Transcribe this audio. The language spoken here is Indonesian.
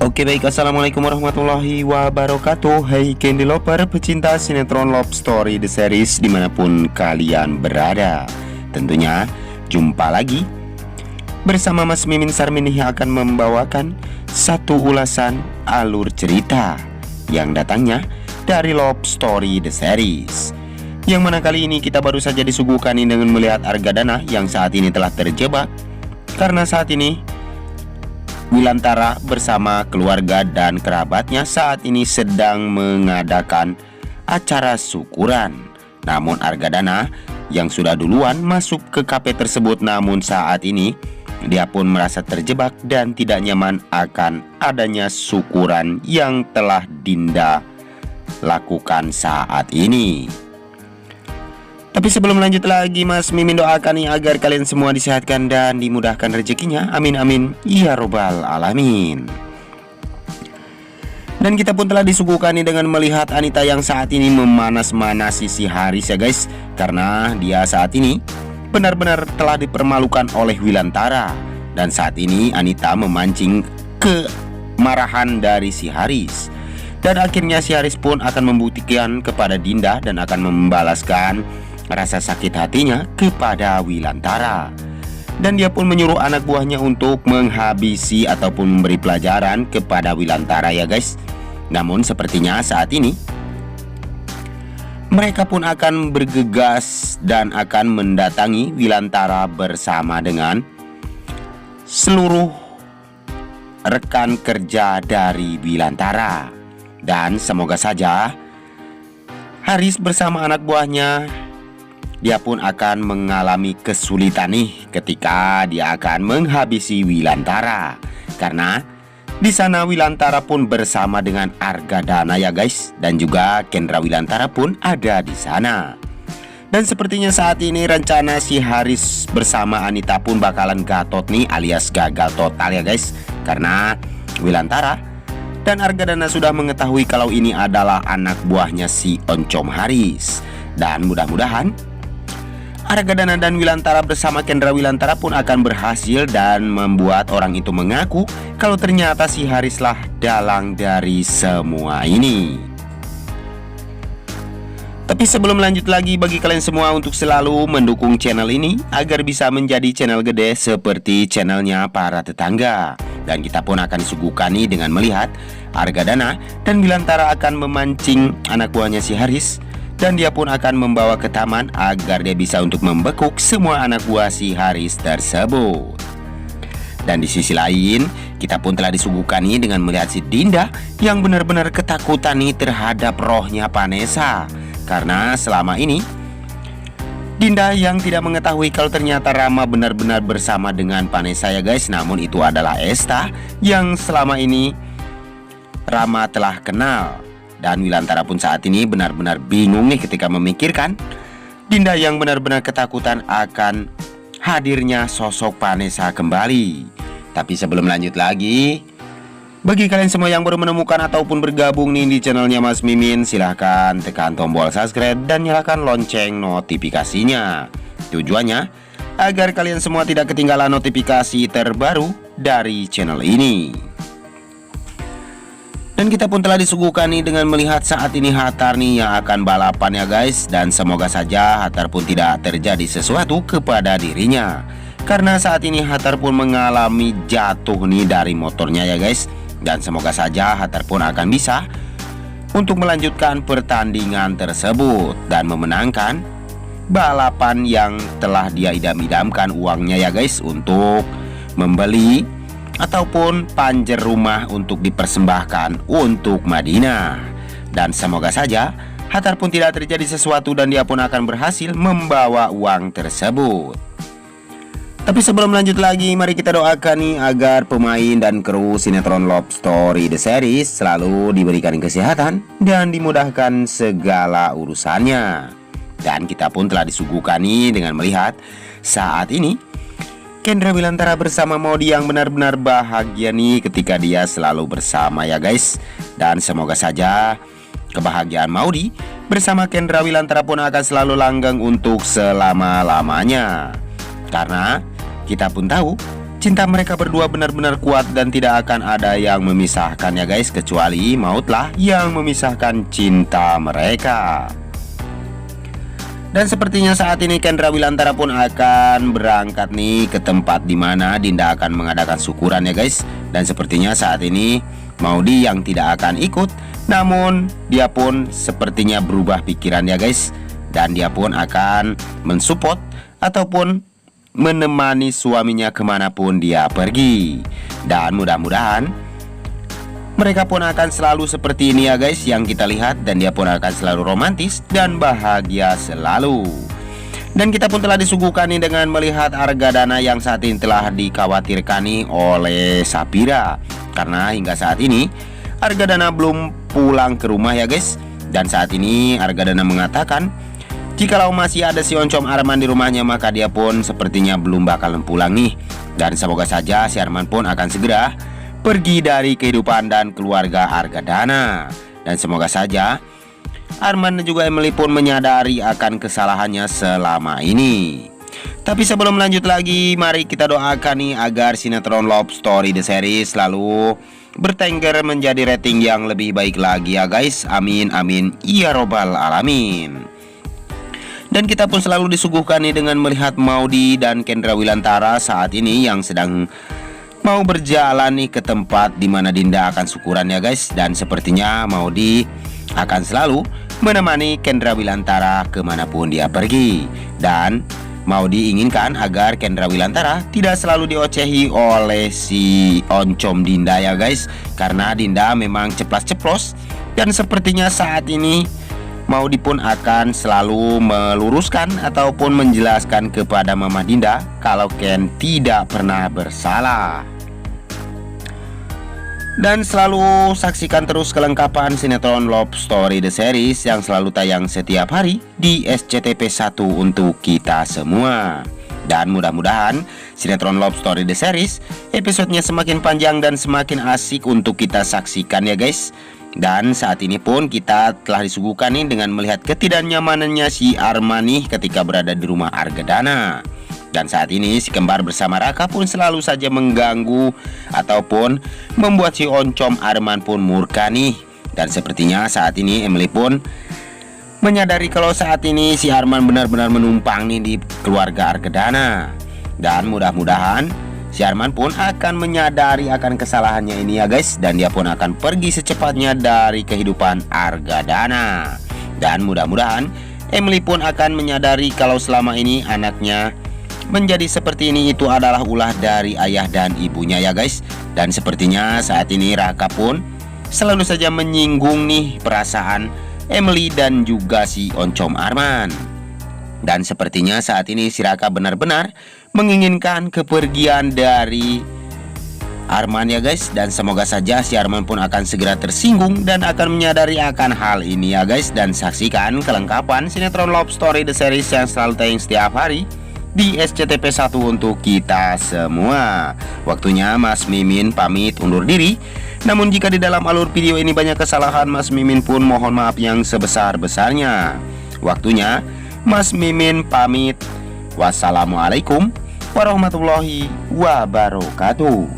Oke baik, assalamualaikum warahmatullahi wabarakatuh. Hai Candy Lover, pecinta sinetron Love Story The Series dimanapun kalian berada. Tentunya jumpa lagi bersama Mas Mimin Sarminih yang akan membawakan satu ulasan alur cerita yang datangnya dari Love Story The Series, yang mana kali ini kita baru saja disuguhkan dengan melihat Argadana yang saat ini telah terjebak karena saat ini Wilantara bersama keluarga dan kerabatnya saat ini sedang mengadakan acara syukuran. Namun Argadana yang sudah duluan masuk ke kafe tersebut, namun saat ini dia pun merasa terjebak dan tidak nyaman akan adanya syukuran yang telah Dinda lakukan saat ini. Tapi sebelum lanjut lagi, Mas Mimin doakan nih agar kalian semua disehatkan dan dimudahkan rezekinya. Amin amin ya robbal alamin. Dan kita pun telah disuguhkan nih dengan melihat Anita yang saat ini memanas-manasi si Haris ya guys, karena dia saat ini benar-benar telah dipermalukan oleh Wilantara. Dan saat ini Anita memancing kemarahan dari si Haris. Dan akhirnya si Haris pun akan membuktikan kepada Dinda dan akan membalaskan rasa sakit hatinya kepada Wilantara. Dan dia pun menyuruh anak buahnya untuk menghabisi ataupun memberi pelajaran kepada Wilantara ya guys. Namun sepertinya saat ini mereka pun akan bergegas dan akan mendatangi Wilantara bersama dengan seluruh rekan kerja dari Wilantara. Dan semoga saja Haris bersama anak buahnya dia pun akan mengalami kesulitan nih ketika dia akan menghabisi Wilantara, karena di sana Wilantara pun bersama dengan Argadana ya guys, dan juga Kendra Wilantara pun ada di sana. Dan sepertinya saat ini rencana si Haris bersama Anita pun bakalan gatot nih, alias gagal total ya guys, karena Wilantara dan Argadana sudah mengetahui kalau ini adalah anak buahnya si Oncom Haris. Dan mudah-mudahan Argadana dan Wilantara bersama Kendra Wilantara pun akan berhasil dan membuat orang itu mengaku kalau ternyata si Harislah dalang dari semua ini. Tapi sebelum lanjut lagi, bagi kalian semua untuk selalu mendukung channel ini agar bisa menjadi channel gede seperti channelnya para tetangga. Dan kita pun akan disuguhkan nih dengan melihat Argadana dan Wilantara akan memancing anak buahnya si Haris, dan dia pun akan membawa ke taman agar dia bisa untuk membekuk semua anak buah si Haris tersebut. Dan di sisi lain kita pun telah disuguhkan nih dengan melihat si Dinda yang benar-benar ketakutan nih terhadap rohnya Vanessa, karena selama ini Dinda yang tidak mengetahui kalau ternyata Rama benar-benar bersama dengan Vanessa ya guys. Namun itu adalah Esta yang selama ini Rama telah kenal. Dan Wilantara pun saat ini benar-benar bingung nih ketika memikirkan Dinda yang benar-benar ketakutan akan hadirnya sosok Vanessa kembali. Tapi sebelum lanjut lagi, bagi kalian semua yang baru menemukan ataupun bergabung nih di channelnya Mas Mimin, silahkan tekan tombol subscribe dan nyalakan lonceng notifikasinya. Tujuannya agar kalian semua tidak ketinggalan notifikasi terbaru dari channel ini. Dan kita pun telah disuguhkan nih dengan melihat saat ini Hathar nih yang akan balapan ya guys. Dan semoga saja Hathar pun tidak terjadi sesuatu kepada dirinya, karena saat ini Hathar pun mengalami jatuh nih dari motornya ya guys. Dan semoga saja Hathar pun akan bisa untuk melanjutkan pertandingan tersebut dan memenangkan balapan yang telah dia idam-idamkan uangnya ya guys, untuk membeli ataupun panjer rumah untuk dipersembahkan untuk Madinah. Dan semoga saja Hathar pun tidak terjadi sesuatu dan dia pun akan berhasil membawa uang tersebut. Tapi sebelum lanjut lagi, mari kita doakan nih agar pemain dan kru sinetron Love Story The Series selalu diberikan kesehatan dan dimudahkan segala urusannya. Dan kita pun telah disuguhkan nih dengan melihat saat ini Kendra Wilantara bersama Maudi yang benar-benar bahagia nih ketika dia selalu bersama ya guys. Dan semoga saja kebahagiaan Maudi bersama Kendra Wilantara pun akan selalu langgeng untuk selama-lamanya. Karena kita pun tahu cinta mereka berdua benar-benar kuat dan tidak akan ada yang memisahkan ya guys, kecuali mautlah yang memisahkan cinta mereka. Dan sepertinya saat ini Kendra Wilantara pun akan berangkat nih ke tempat dimana Dinda akan mengadakan syukuran ya guys. Dan sepertinya saat ini Maudy yang tidak akan ikut, namun dia pun sepertinya berubah pikiran ya guys. Dan dia pun akan mensupport ataupun menemani suaminya kemanapun dia pergi. Dan mudah-mudahan mereka pun akan selalu seperti ini ya guys yang kita lihat. Dan dia pun akan selalu romantis dan bahagia selalu. Dan kita pun telah disuguhkan nih dengan melihat Argadana yang saat ini telah dikhawatirkan nih oleh Sapira. Karena hingga saat ini Argadana belum pulang ke rumah ya guys. Dan saat ini Argadana mengatakan jikalau masih ada si Oncom Arman di rumahnya, maka dia pun sepertinya belum bakalan pulang nih. Dan semoga saja si Arman pun akan segera pergi dari kehidupan dan keluarga Argadana. Dan semoga saja Arman dan juga Emily pun menyadari akan kesalahannya selama ini. Tapi sebelum lanjut lagi, mari kita doakan nih agar sinetron Love Story The Series selalu bertengger menjadi rating yang lebih baik lagi ya guys. Amin amin ya robbal alamin. Dan kita pun selalu disuguhkan nih dengan melihat Maudy dan Kendra Wilantara saat ini yang sedang mau berjalan nih ke tempat dimana Dinda akan syukuran ya guys. Dan sepertinya Maudy akan selalu menemani Kendra Wilantara kemanapun dia pergi. Dan Maudy inginkan agar Kendra Wilantara tidak selalu diocehi oleh si Oncom Dinda ya guys. Karena Dinda memang ceplas-ceplos. Dan sepertinya saat ini Maudy pun akan selalu meluruskan ataupun menjelaskan kepada Mama Dinda kalau Ken tidak pernah bersalah. Dan selalu saksikan terus kelengkapan sinetron Love Story The Series yang selalu tayang setiap hari di SCTP1 untuk kita semua. Dan mudah-mudahan sinetron Love Story The Series episodenya semakin panjang dan semakin asik untuk kita saksikan ya guys. Dan saat ini pun kita telah disuguhkan nih dengan melihat ketidaknyamanannya si Arman nih ketika berada di rumah Argadana. Dan saat ini si kembar bersama Raka pun selalu saja mengganggu ataupun membuat si Oncom Arman pun murka nih. Dan sepertinya saat ini Emily pun menyadari kalau saat ini si Arman benar-benar menumpang nih di keluarga Argadana. Dan mudah-mudahan si Arman pun akan menyadari akan kesalahannya ini ya guys. Dan dia pun akan pergi secepatnya dari kehidupan Argadana. Dan mudah-mudahan Emily pun akan menyadari kalau selama ini anaknya menjadi seperti ini itu adalah ulah dari ayah dan ibunya ya guys. Dan sepertinya saat ini Raka pun selalu saja menyinggung nih perasaan Emily dan juga si Oncom Arman. Dan sepertinya saat ini si Raka benar-benar menginginkan kepergian dari Arman ya guys. Dan semoga saja si Arman pun akan segera tersinggung dan akan menyadari akan hal ini ya guys. Dan saksikan kelengkapan sinetron Love Story The Series yang selalu tayang setiap hari di SCTP1 untuk kita semua. Waktunya Mas Mimin pamit undur diri. Namun jika di dalam alur video ini banyak kesalahan, Mas Mimin pun mohon maaf yang sebesar-besarnya. Waktunya Mas Mimin pamit. Wassalamualaikum warahmatullahi wabarakatuh.